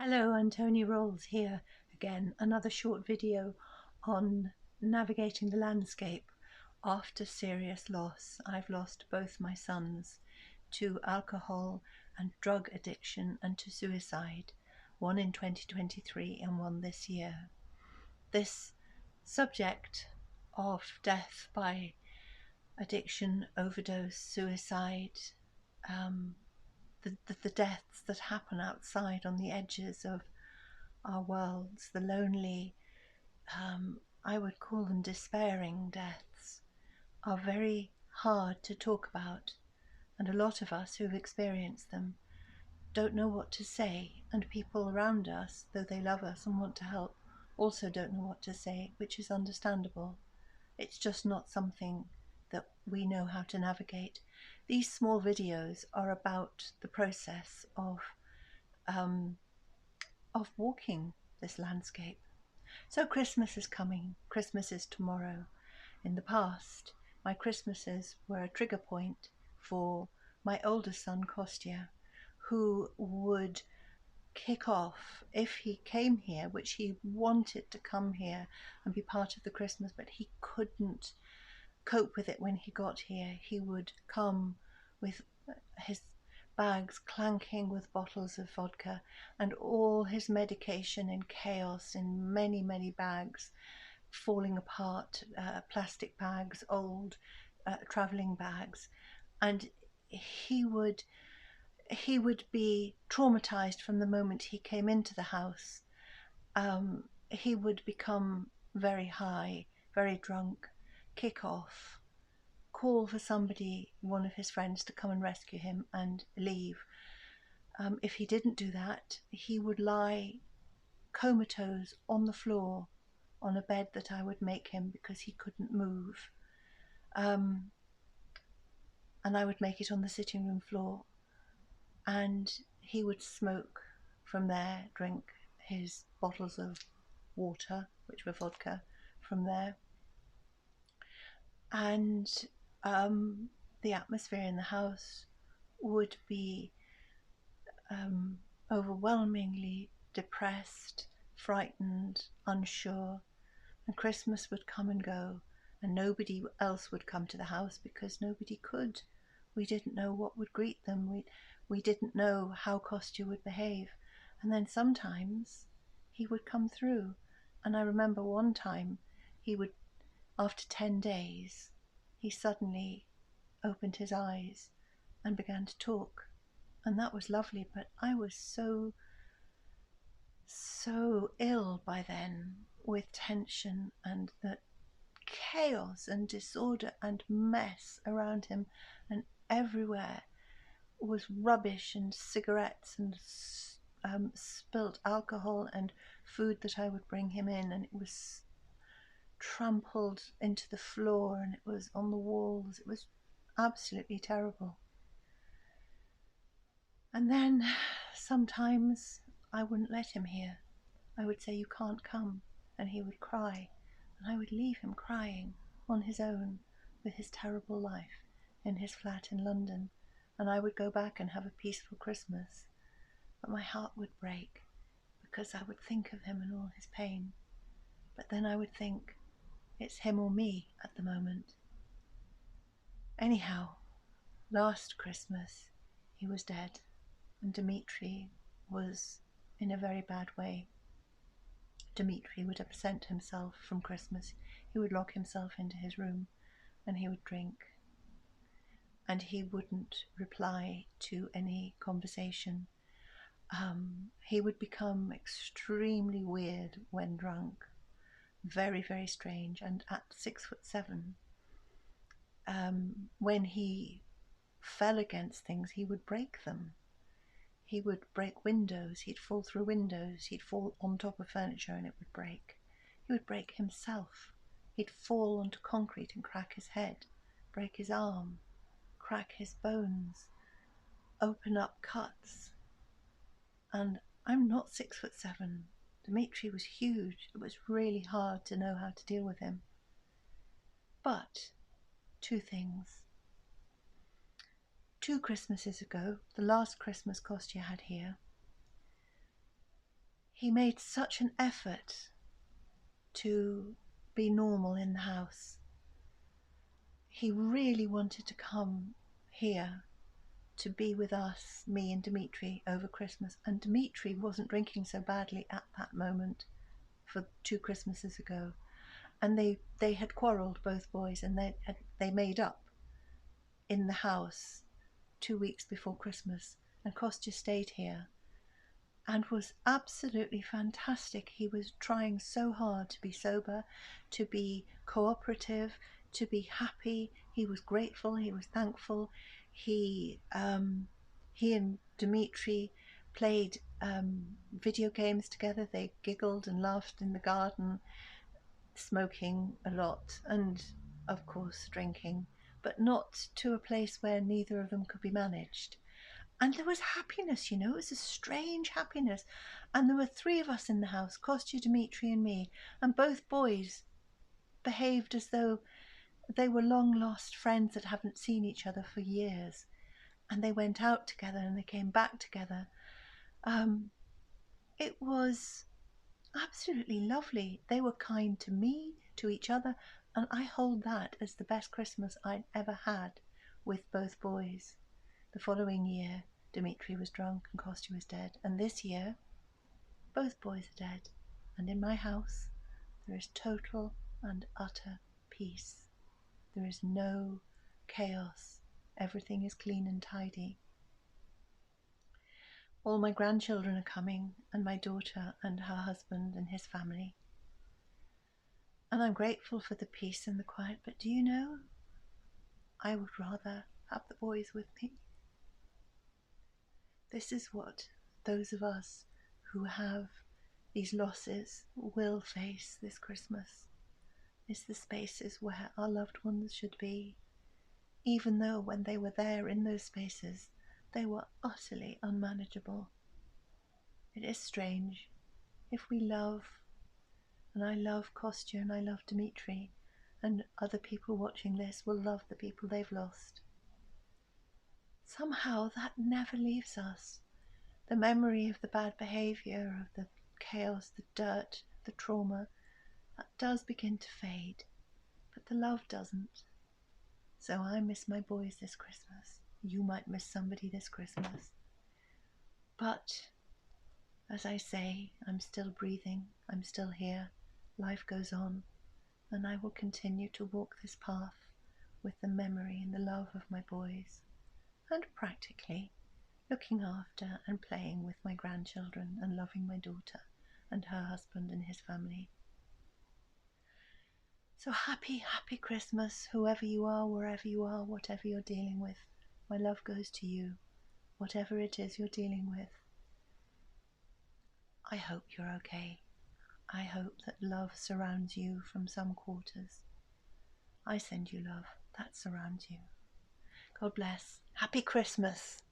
Hello, Antoni Rolls here again. Another short video on navigating the landscape after serious loss. I've lost both my sons to alcohol and drug addiction and to suicide, one in 2023 and one this year. This subject of death by addiction, overdose, suicide, the deaths that happen outside on the edges of our worlds, the lonely, I would call them despairing deaths, are very hard to talk about, and a lot of us who've experienced them don't know what to say, and people around us, though they love us and want to help, also don't know what to say, which is understandable. It's just not something that we know how to navigate. These small videos are about the process of walking this landscape. So Christmas is coming. Christmas is tomorrow. In the past, my Christmases were a trigger point for my oldest son, Kostya, who would kick off if he came here, which he wanted to come here and be part of the Christmas, but he couldn't cope with it when he got here. He would come with his bags clanking with bottles of vodka and all his medication in chaos in many, many bags falling apart, plastic bags, old traveling bags. And he would be traumatized from the moment he came into the house. He would become very high, very drunk, kick off, call for somebody, one of his friends, to come and rescue him and leave. If he didn't do that, he would lie comatose on the floor on a bed that I would make him because he couldn't move. And I would make it on the sitting room floor. And he would smoke from there, drink his bottles of water, which were vodka, from there. And the atmosphere in the house would be overwhelmingly depressed, frightened, unsure, and Christmas would come and go, and nobody else would come to the house because nobody could. We didn't know what would greet them. We didn't know how Kostya would behave. And then sometimes he would come through. And I remember one time he would, after 10 days, he suddenly opened his eyes and began to talk. And that was lovely, but I was so ill by then with tension and the chaos and disorder and mess around him, and everywhere was rubbish and cigarettes and spilt alcohol and food that I would bring him in, and it was trampled into the floor and it was on the walls. It was absolutely terrible. And then sometimes I wouldn't let him here. I would say, "You can't come," and he would cry, and I would leave him crying on his own with his terrible life in his flat in London, and I would go back and have a peaceful Christmas. But my heart would break because I would think of him and all his pain. But then I would think, it's him or me at the moment. Anyhow, last Christmas he was dead, and Dmitri was in a very bad way. Dmitri would absent himself from Christmas. He would lock himself into his room and he would drink. And he wouldn't reply to any conversation. He would become extremely weird when drunk. Very, very strange. And at 6'7", when he fell against things, he would break them. He would break windows, he'd fall through windows, he'd fall on top of furniture and it would break. He would break himself. He'd fall onto concrete and crack his head, break his arm, crack his bones, open up cuts. And I'm not 6'7". Dmitri was huge. It was really hard to know how to deal with him. But 2 things. 2 Christmases ago, the last Christmas Kostya had here, he made such an effort to be normal in the house. He really wanted to come here to be with us, me and Dimitri, over Christmas. And Dimitri wasn't drinking so badly at that moment for 2 Christmases ago. And they had quarrelled, both boys, and they made up in the house 2 weeks before Christmas. And Kostya stayed here and was absolutely fantastic. He was trying so hard to be sober, to be cooperative, to be happy. He was grateful, he was thankful. He and Dimitri played video games together. They giggled and laughed in the garden, smoking a lot and, of course, drinking, but not to a place where neither of them could be managed. And there was happiness, it was a strange happiness. And there were 3 of us in the house, Kostya, Dimitri and me, and both boys behaved as though they were long lost friends that haven't seen each other for years. And they went out together and they came back together. It was absolutely lovely. They were kind to me, to each other, and I hold that as the best Christmas I'd ever had with both boys. The following year, Dimitri was drunk and Kostya was dead. And this year, both boys are dead. And in my house, there is total and utter peace. There is no chaos. Everything is clean and tidy. All my grandchildren are coming, and my daughter and her husband and his family. And I'm grateful for the peace and the quiet. But do you know, I would rather have the boys with me. This is what those of us who have these losses will face this Christmas, is the spaces where our loved ones should be, even though when they were there in those spaces, they were utterly unmanageable. It is strange. If we love, and I love Kostya and I love Dimitri, and other people watching this will love the people they've lost, somehow that never leaves us. The memory of the bad behaviour, of the chaos, the dirt, the trauma, that does begin to fade, but the love doesn't. So I miss my boys this Christmas. You might miss somebody this Christmas. But, as I say, I'm still breathing, I'm still here, life goes on, and I will continue to walk this path with the memory and the love of my boys, and practically looking after and playing with my grandchildren and loving my daughter and her husband and his family. So happy, happy Christmas, whoever you are, wherever you are, whatever you're dealing with. My love goes to you, whatever it is you're dealing with. I hope you're okay. I hope that love surrounds you from some quarters. I send you love that surrounds you. God bless. Happy Christmas.